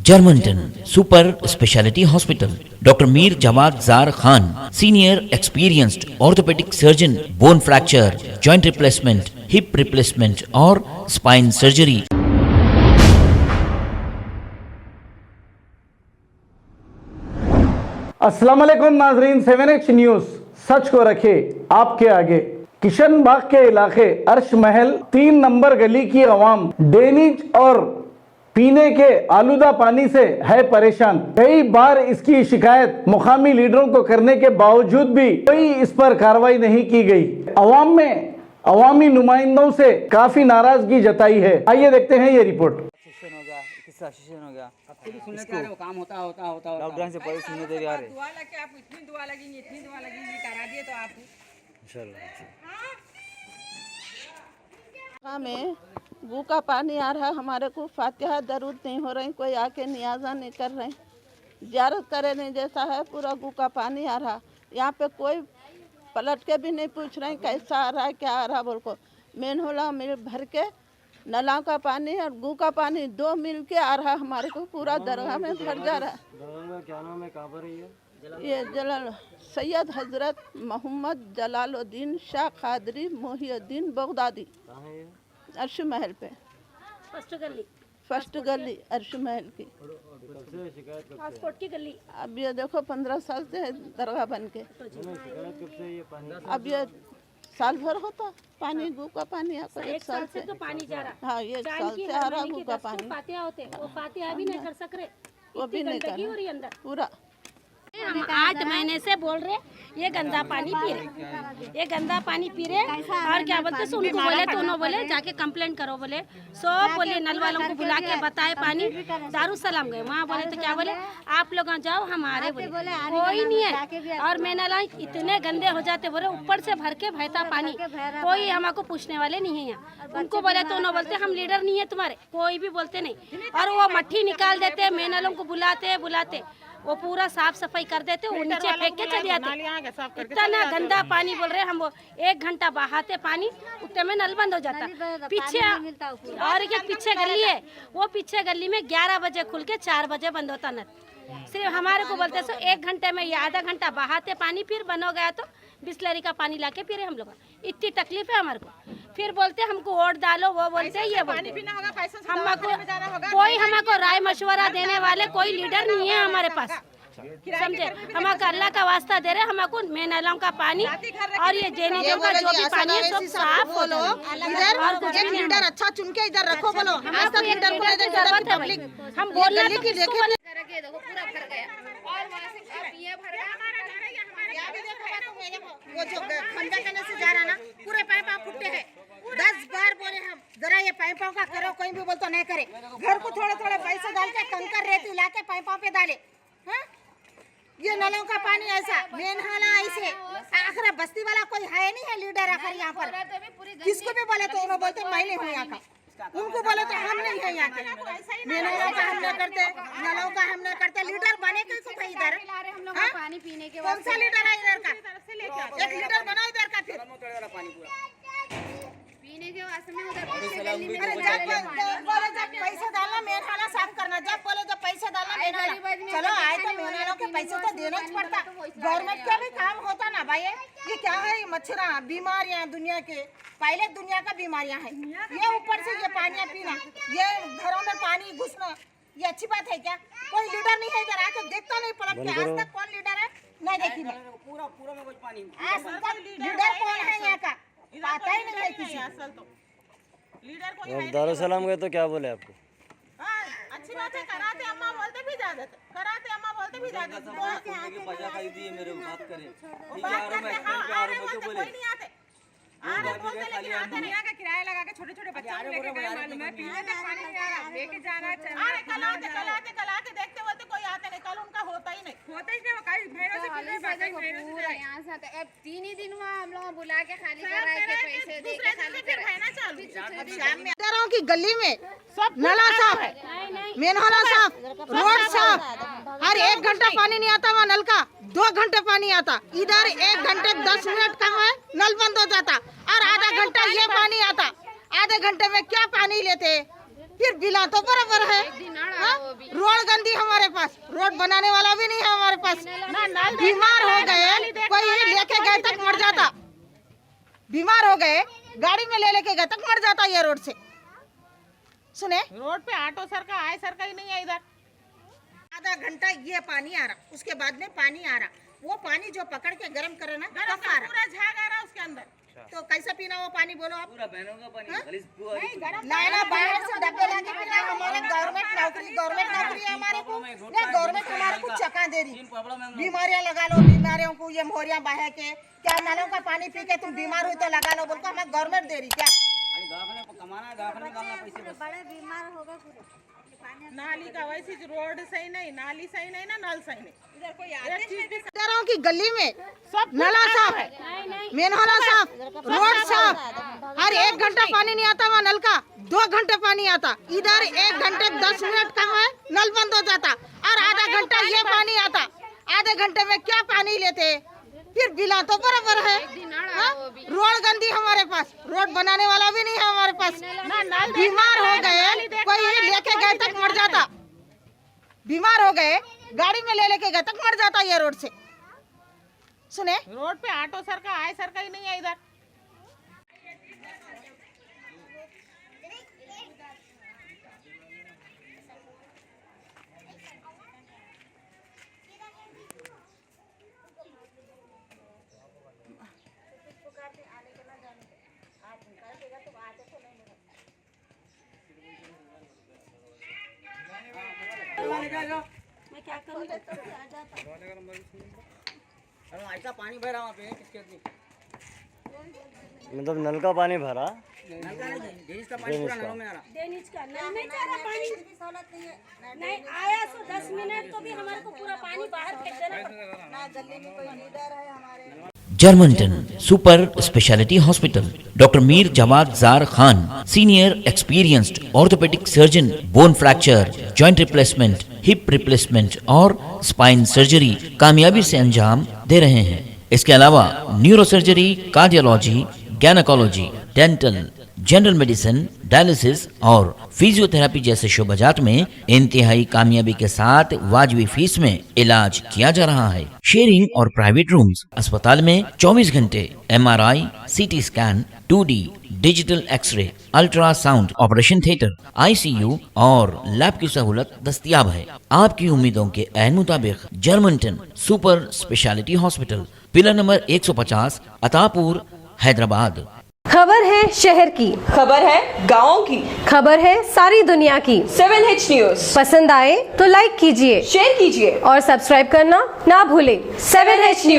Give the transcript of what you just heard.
Germantown Super Speciality Hospital. Dr. Mir Jawad Zar Khan, Senior Experienced Orthopedic Surgeon, Bone Fracture, Joint Replacement, Hip Replacement और Spine Surgery. अस्सलाम वालेकुम नाजरीन, 7H news सच को रखे आपके आगे। किशन बाग के इलाके अर्श महल 3 नंबर गली की आवाम ड्रेनेज और पीने के आलूदा पानी से है परेशान। कई बार इसकी शिकायत मुकामी लीडरों को करने के बावजूद भी कोई इस पर कार्रवाई नहीं की गई। अवाम में अवामी नुमाइंदों से काफी नाराजगी जताई है। आइए देखते हैं ये रिपोर्ट। सेशन हो गया आपको भी सुनने आ रहे हो, काम होता लॉकडाउन से पहले सुनने दे आ रहे दुआ लगे, आप इतनी दुआ लगेंगी करा दिए तो आप में गू का पानी आ रहा है। हमारे को फातिहा दरूद नहीं हो रही, कोई आके नियाजा नहीं कर रहे, ज़ियारत करे नहीं जैसा है। पूरा गू का पानी आ रहा, यहाँ पे कोई पलट के भी नहीं पूछ रहे कैसा आ रहा है क्या आ रहा बोल को। मेन होला मिल भर के नला का पानी और गू का पानी 2 मिल के आ रहा हमारे को, पूरा दरगाह में भर जा रहा है। क्या नाम है, कहाँ पर है ये जलाल सैयद हजरत मोहम्मद जलालुद्दीन शाह कादरी मोहिउद्दीन बगदादी, अर्श महल पे फर्स्ट गली अर्श महल की। पासपोर्ट की गली। अब ये देखो 15 साल से है दरगाह बन के। अब ये साल भर होता पानी गू का पानी आता, 1 साल से तो पानी जा रहा। हाँ, ये साल से आ रहा गू का पानी। फातिहा होते वो फातिहा भी नहीं कर सक रहे, वो भी नहीं कर हो रही अंदर पूरा। हम 8 महीने से बोल रहे ये गंदा पानी पी रहे, ये गंदा पानी पी रहे। और क्या बोलते हैं उनको बोले तो उन्होंने बोले जाके कंप्लेंट करो, बोले सब बोले नल वालों को बुला के बताए पानी। दारुसलाम गए वहाँ, बोले तो क्या बोले आप लोग जाओ, हमारे बोले कोई नहीं है। और मैं नला इतने गंदे हो जाते बोले, ऊपर से भर के बहता पानी, कोई हमको पूछने वाले नहीं है यहाँ। उनको बोले तो उन्होंने बोलते हम लीडर नहीं है तुम्हारे, कोई भी बोलते नहीं। और वो मट्टी निकाल देते, मेनलों को बुलाते वो पूरा साफ सफाई कर देते, वो नीचे फेंक के चले जाते। इतना गंदा पानी बोल रहे हम, वो 1 घंटा बहाते पानी उतने में नल बंद हो जाता। पीछे और एक पीछे गली है, वो पीछे गली में 11 बजे खुल के 4 बजे बंद होता नल। सिर्फ हमारे को बोलते सो 1 घंटे में या आधा घंटा बहाते पानी, फिर बंद हो गया तो बिस्लरी का पानी लाके पी रहे हम लोग। इतनी तकलीफ है हमारे को। फिर बोलते हमको वोट डालो, वो बोलते ये बोलते हमको कोई हमको राय मशवरा देने वाले कोई लीडर नहीं है हमारे पास, समझे। हमको अल्लाह का वास्ता दे रहे हमको मेन नलों का पानी और ये ड्रेनेजों का जो भी पानी है सब साफ हो लो। और कुछ भी लीडर अच्छा चुन के इधर रखो, बोलो हमको लीडर को जरूरत है भाई। हम बोलना तो किसको बोले, देखो पूरा भर गया और वहां से अब ये भर गया। वो जो खंडा करने से जा रहा ना, पूरे पाइप फुटे हैं। 10 बार बोले हम जरा ये पाइपों का करो, कोई भी बोलता नहीं करे। घर को थोड़े थोड़े पैसे डाल के कंकर रेती ला के पाइपों पे डाले। हाँ, ये नलों का पानी ऐसा, मेन हाला ऐसे। आखिर बस्ती वाला कोई है नहीं है लीडर आखिर यहाँ पर। किसको भी बोले तो उन्होंने बोलते मैं नहीं हूँ यहाँ का, उनको बोले तो हम नहीं है यहाँ के। मेन नलों का हम नहीं करते, नलों का हम नहीं करते। लीडर बने क्यों इधर? पानी पीने के कौन सा लीडर है इधर का? एक लीडर बनाओ इधर का, फिर पीने के वास्ते में उधर जब पैसे डालना मेन हाला साफ करना, जब बोले जब पैसे डालना मेन हाला, चलो आए तो मेन हालों के पैसे तो देना ही पड़ता। गवर्नमेंट का भी काम होता ना भाई। ये क्या है, मच्छरा बीमारियां दुनिया के, पहले दुनिया का बीमारियां है। ये ऊपर से ये पानी पीना, ये घरों में पानी घुसना, ये अच्छी बात है क्या? कोई लीडर नहीं है इधर आके देखता नहीं पलट के। आज तक कौन लीडर है? नहीं देखी मैं पूरा में कुछ पानी। आज तक लीडर कौन है यहाँ का पता ही नहीं है किसी। असल तो लीडर कोई है। दारुसलाम गए तो क्या बोले आपको? अच्छी बात है, कराते अम्मा बोलते भी जा देते, कराते अम्मा बोलते भी जा देते। मेरे बात करें, बात करते हाँ, आ रहे बोलते कोई नहीं आते, आ रहे बोलते लेकिन आते नहीं। का किराया लगा के छोटे छोटे बच्चों को लेके गए, मालूम है पीने तक पानी नहीं आ रहा, लेके जाना चाहिए। अरे कल आते देखते बोलते कोई आते नहीं, कल उनका होता ही नहीं। कई महीनों से पूरा यहाँ से आते। अब 3 ही दिन हुआ हम लोग बुला के खाली कराए के पैसे दे के खाली कराना चालू। शाम में इधरों की गली में नला साफ है, मेन हाला साफ, रोड साफ। हर 1 घंटा पानी नहीं आता, वहाँ नल का 2 घंटे पानी आता। इधर 1 घंटे 10 मिनट का है नल बंद हो जाता, और आधा घंटा ये पानी आता। आधे घंटे में क्या पानी लेते, फिर बिला तो बराबर है। रोड गंदी हमारे पास, रोड बनाने वाला भी नहीं है हमारे पास। बीमार हो गए, कोई लेके गए तक मर जाता। बीमार हो गए, गाड़ी में ले लेके गए तक मर जाता ये रोड से। सुने, रोड पे ऑटो सर का आए सर का ही नहीं है इधर। आधा घंटा ये पानी आ रहा, उसके बाद में पानी आ रहा। वो पानी जो पकड़ के गरम करे ना, पूरा झाग आ रहा उसके अंदर। तो कैसे पीना वो पानी, बोलो आप? पूरा बहनों का पानी लाना, बाहर से डब्बे लाके पीना। हमारे गवर्नमेंट नौकरी है हमारे को, गवर्नमेंट हमारे को चका दे रही। बीमारियां लगा लो, बीमारियों को ये मोहरियां बहा के, क्या नालों का पानी पी के तुम बीमार हुई तो लगा लो, बोल को हमें गवर्नमेंट दे रही क्या? बड़े बीमार हो गए पूरे। नाली का वैसी रोड सही नहीं, नाली सही नहीं ना, नल सही नहीं। इधर कोई आदेश की गली में सब नाला साफ है, मेनहोला साफ, रोड साफ। हर 1 घंटा पानी नहीं आता वहाँ नल का, 2 घंटे पानी आता। इधर 1 घंटे 10 मिनट का है नल बंद हो जाता, और आधा घंटा ये पानी आता। आधे घंटे में क्या पानी लेते, फिर बिला तो बराबर है। रोड गंदी हमारे पास, रोड बनाने वाला भी नहीं है हमारे पास। बीमार हो गए, कोई लेके गए तक मर जाता। बीमार हो गए, गाड़ी में ले लेके गए तक मर जाता ये रोड से। सुने, रोड पे ऑटो सर का आए सर का ही नहीं है इधर। मैं क्या करूँ? ऐसा पानी भरा वहाँ पे किसके मतलब नल का पानी भरा, नल का नहीं, डेनिज का पानी पूरा नलों में आ रहा। डेनिज का नल में जा रहा पानी नहीं आया, तो 10 मिनट तो भी हमारे को पूरा पानी बाहर फेंक देना पड़ता। ना गली में कोई लीडर है हमारे। जर्मनटन super speciality hospital, doctor Mir Jamaat Zar Khan, senior experienced orthopaedic surgeon, bone fracture, joint replacement, hip replacement और स्पाइन सर्जरी कामयाबी से अंजाम दे रहे हैं। इसके अलावा neuro surgery, cardiology, gynaecology, dental, general medicine, dialysis और फिजियोथेरेपी जैसे शोबाजात में इंतहाई कामयाबी के साथ वाजबी फीस में इलाज किया जा रहा है। शेयरिंग और प्राइवेट रूम्स, अस्पताल में 24 घंटे MRI, CT scan, 2D digital x-ray, ultrasound, operation theatre, ICU और लैब की सहूलत दस्तयाब है। आपकी उम्मीदों के ऐन मुताबिक Germanten super speciality hospital, pillar number 150, Attapur, Hyderabad. खबर है शहर की, खबर है गाँव की, खबर है सारी दुनिया की। 7H न्यूज पसंद आए तो लाइक कीजिए, शेयर कीजिए और सब्सक्राइब करना ना भूलें। 7H news.